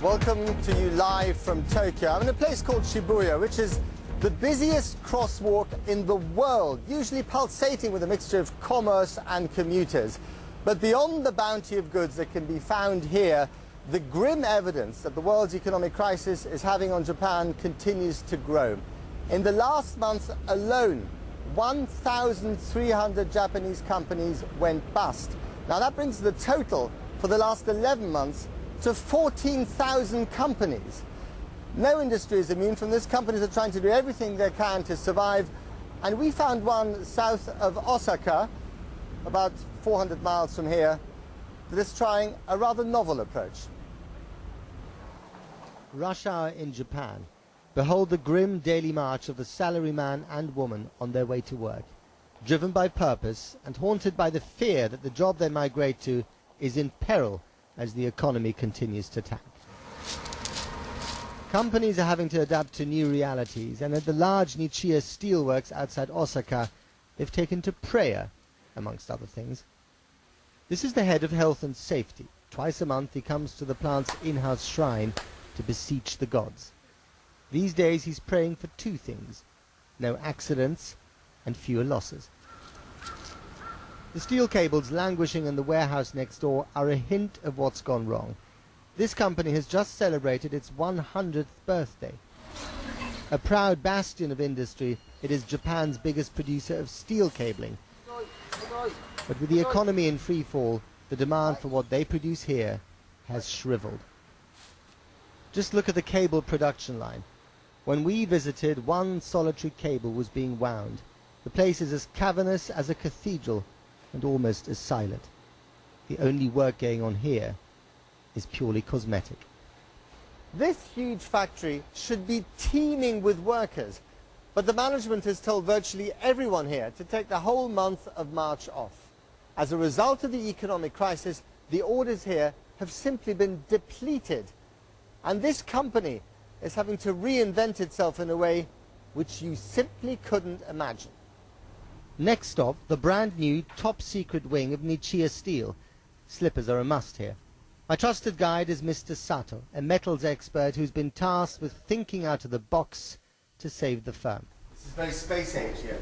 Welcome to you live from Tokyo. I'm in a place called Shibuya, which is the busiest crosswalk in the world, usually pulsating with a mixture of commerce and commuters. But beyond the bounty of goods that can be found here, the grim evidence that the world's economic crisis is having on Japan continues to grow. In the last month alone, 1,300 Japanese companies went bust. Now that brings the total for the last 11 months to 14,000 companies. No industry is immune from this. Companies are trying to do everything they can to survive. And we found one south of Osaka, about 400 miles from here, that is trying a rather novel approach. Rush hour in Japan. Behold the grim daily march of the salaryman and woman on their way to work, driven by purpose and haunted by the fear that the job they migrate to is in peril as the economy continues to tank. Companies are having to adapt to new realities, and at the large Nichiya steelworks outside Osaka, they've taken to prayer, amongst other things. This is the head of health and safety. Twice a month he comes to the plant's in-house shrine to beseech the gods. These days he's praying for two things: no accidents and fewer losses. The steel cables languishing in the warehouse next door are a hint of what's gone wrong. This company has just celebrated its 100th birthday. A proud bastion of industry, it is Japan's biggest producer of steel cabling. But with the economy in free fall, the demand for what they produce here has shriveled. Just look at the cable production line. When we visited, one solitary cable was being wound. The place is as cavernous as a cathedral and almost as silent. The only work going on here is purely cosmetic. This huge factory should be teeming with workers, but the management has told virtually everyone here to take the whole month of March off. As a result of the economic crisis, the orders here have simply been depleted, and this company is having to reinvent itself in a way which you simply couldn't imagine. Next stop, the brand new top-secret wing of Nichiya Steel. Slippers are a must here. My trusted guide is Mr. Sato, a metals expert who's been tasked with thinking out of the box to save the firm. This is very space age here.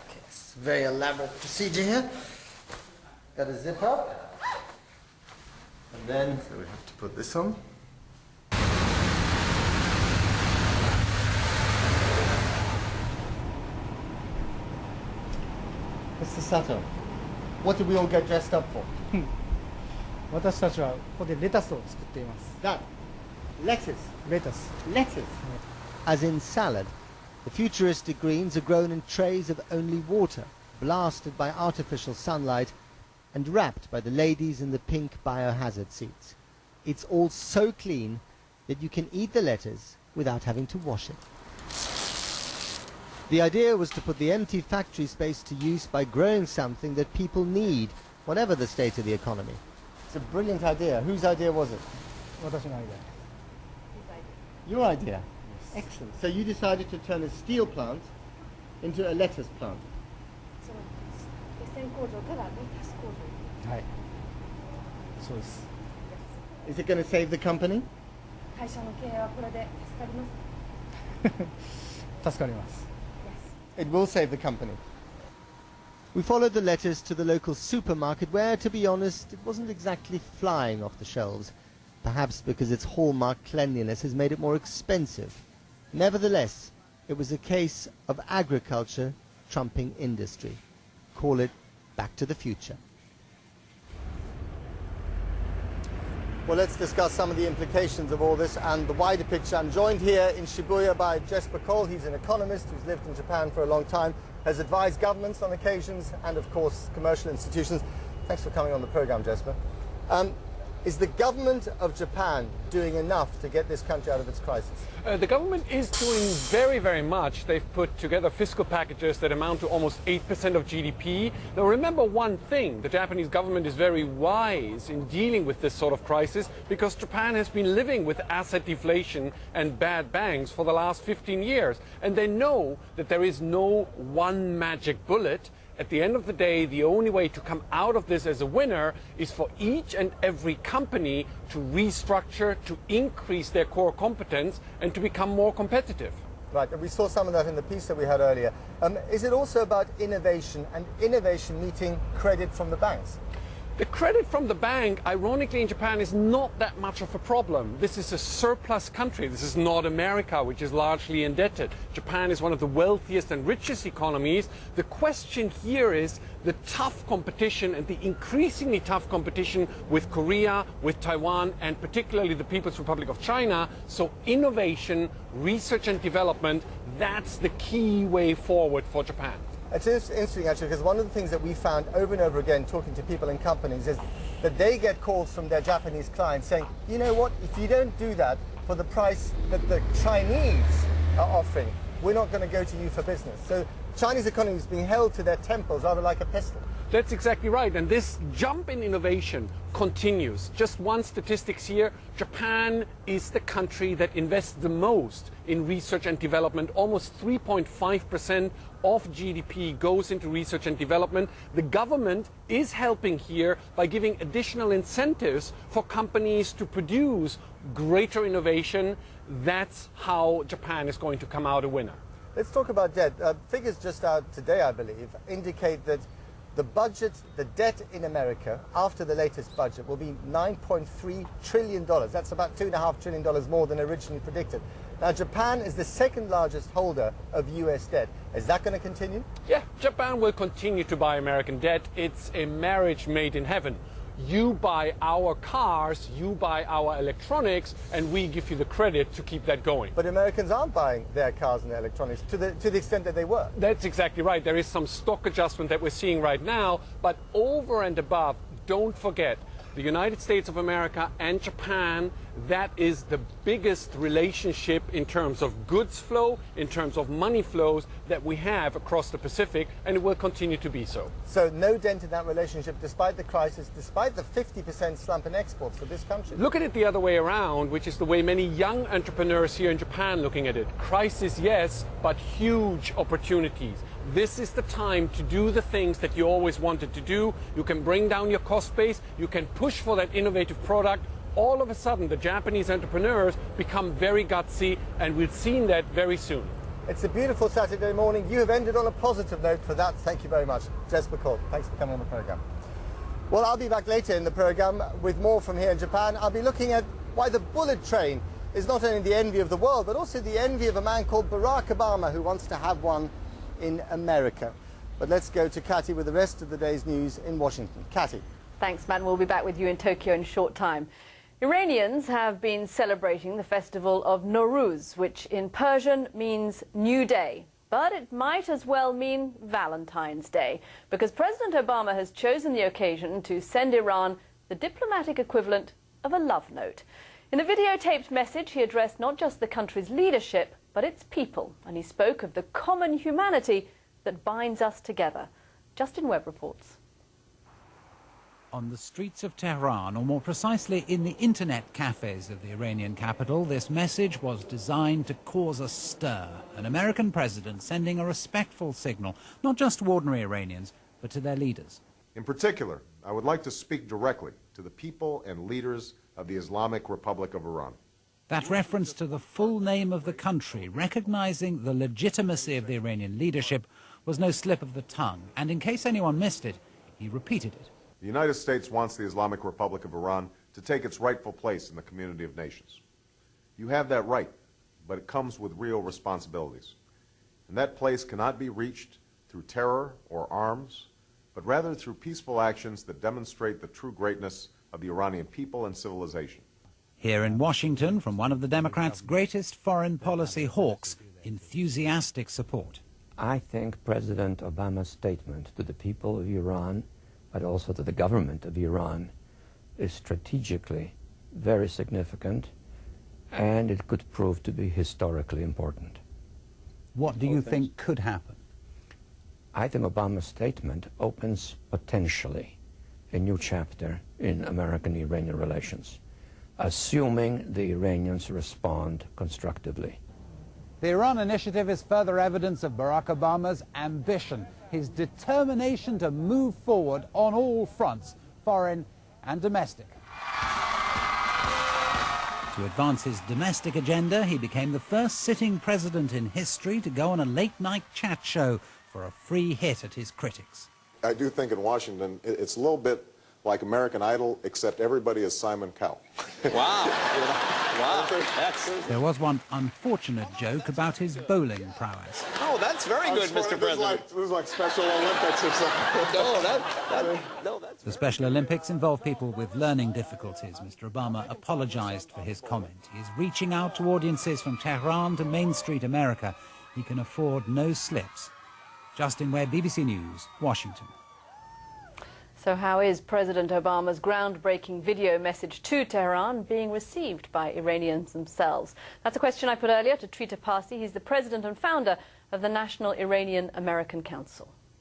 Okay, it's a very elaborate procedure here. Got a zip up. And then, so we have to put this on. Mr. Sato, what did we all get dressed up for? 私たちはここでレタスを作っています。 That. Lettuce. レタス。 Lettuce. As in salad. The futuristic greens are grown in trays of only water, blasted by artificial sunlight, and wrapped by the ladies in the pink biohazard seats. It's all so clean that you can eat the lettuce without having to wash it. The idea was to put the empty factory space to use by growing something that people need, whatever the state of the economy. It's a brilliant idea. Whose idea was it? 私のアイデア。 Your idea? Yes. Excellent. So you decided to turn a steel plant into a lettuce plant. そうです。で、線工場からレタス工場に。はい。そうです。Is it going to save the company? 会社の経営はこれで助かります。助かります。 It will save the company. We followed the lettuce to the local supermarket where, to be honest, it wasn't exactly flying off the shelves. Perhaps because its hallmark cleanliness has made it more expensive. Nevertheless, it was a case of agriculture trumping industry. Call it back to the future. Well, let's discuss some of the implications of all this and the wider picture. I'm joined here in Shibuya by Jesper Cole. He's an economist who's lived in Japan for a long time, has advised governments on occasions and, of course, commercial institutions. Thanks for coming on the program, Jesper. Is the government of Japan doing enough to get this country out of its crisis? The government is doing very, very much. They've put together fiscal packages that amount to almost 8% of GDP. Now remember one thing, the Japanese government is very wise in dealing with this sort of crisis because Japan has been living with asset deflation and bad banks for the last 15 years. And they know that there is no one magic bullet. At the end of the day, the only way to come out of this as a winner is for each and every company to restructure, to increase their core competence and to become more competitive. Right, and we saw some of that in the piece that we had earlier. Is it also about innovation and innovation meeting credit from the banks? The credit from the bank, ironically, in Japan is not that much of a problem. This is a surplus country. This is not America, which is largely indebted. Japan is one of the wealthiest and richest economies. The question here is the tough competition and the increasingly tough competition with Korea, with Taiwan, and particularly the People's Republic of China. So innovation, research and development, that's the key way forward for Japan. It's interesting, actually, because one of the things that we found over and over again talking to people in companies is that they get calls from their Japanese clients saying, you know what, if you don't do that for the price that the Chinese are offering, we're not going to go to you for business. So Chinese economy is being held to their temples rather like a pistol. That's exactly right. And this jump in innovation continues. Just one statistics here, Japan is the country that invests the most in research and development. Almost 3.5% of GDP goes into research and development. The government is helping here by giving additional incentives for companies to produce greater innovation. That's how Japan is going to come out a winner. Let's talk about debt. Figures just out today, I believe, indicate that the budget, the debt in America after the latest budget will be $9.3 trillion. That's about $2.5 trillion more than originally predicted. Now, Japan is the second largest holder of US debt. Is that going to continue? Yeah, Japan will continue to buy American debt. It's a marriage made in heaven. You buy our cars, you buy our electronics, and we give you the credit to keep that going. But Americans aren't buying their cars and their electronics to the extent that they were. That's exactly right. There is some stock adjustment that we're seeing right now, but over and above, don't forget, the United States of America and Japan, that is the biggest relationship in terms of goods flow, in terms of money flows that we have across the Pacific, and it will continue to be so. So no dent in that relationship despite the crisis, despite the 50% slump in exports for this country. Look at it the other way around, which is the way many young entrepreneurs here in Japan looking at it. Crisis, yes, but huge opportunities. This is the time to do the things that you always wanted to do. You can bring down your cost base, you can push for that innovative product. All of a sudden, the Japanese entrepreneurs become very gutsy, and we've seen that very soon. It's a beautiful Saturday morning. You have ended on a positive note. For that, thank you very much. Jess McCall, thanks for coming on the program. Well, I'll be back later in the program with more from here in Japan. I'll be looking at why the bullet train is not only the envy of the world, but also the envy of a man called Barack Obama, who wants to have one in America. But let's go to Cathy with the rest of the day's news in Washington. Cathy. Thanks, Matt. We'll be back with you in Tokyo in a short time. Iranians have been celebrating the festival of Nowruz, which in Persian means New Day. But it might as well mean Valentine's Day, because President Obama has chosen the occasion to send Iran the diplomatic equivalent of a love note. In a videotaped message, he addressed not just the country's leadership, but its people, and he spoke of the common humanity that binds us together. Justin Webb reports. On the streets of Tehran, or more precisely in the internet cafes of the Iranian capital, this message was designed to cause a stir. An American president sending a respectful signal, not just to ordinary Iranians, but to their leaders. In particular, I would like to speak directly to the people and leaders of the Islamic Republic of Iran. That reference to the full name of the country, recognizing the legitimacy of the Iranian leadership, was no slip of the tongue. And in case anyone missed it, he repeated it. The United States wants the Islamic Republic of Iran to take its rightful place in the community of nations. You have that right, but it comes with real responsibilities. And that place cannot be reached through terror or arms, but rather through peaceful actions that demonstrate the true greatness of the Iranian people and civilization. Here in Washington, from one of the Democrats' greatest foreign policy hawks, enthusiastic support. I think President Obama's statement to the people of Iran, but also to the government of Iran, is strategically very significant, and it could prove to be historically important. What do you think could happen? I think Obama's statement opens potentially a new chapter in American-Iranian relations, assuming the Iranians respond constructively. The Iran initiative is further evidence of Barack Obama's ambition his determination to move forward on all fronts, foreign and domestic. To advance his domestic agenda, he became the first sitting president in history to go on a late-night chat show for a free hit at his critics. I do think in Washington, it's a little bit like American Idol, except everybody is Simon Cowell. Wow. Wow. There was one unfortunate joke about his bowling prowess. Oh, that's very good, Mr. President. This is like Special Olympics or something. No, that's The Special Olympics involve people with learning difficulties. Mr. Obama apologized for his comment. He is reaching out to audiences from Tehran to Main Street America. He can afford no slips. Justin Webb, BBC News, Washington. So how is President Obama's groundbreaking video message to Tehran being received by Iranians themselves? That's a question I put earlier to Trita Parsi. He's the president and founder of the National Iranian American Council.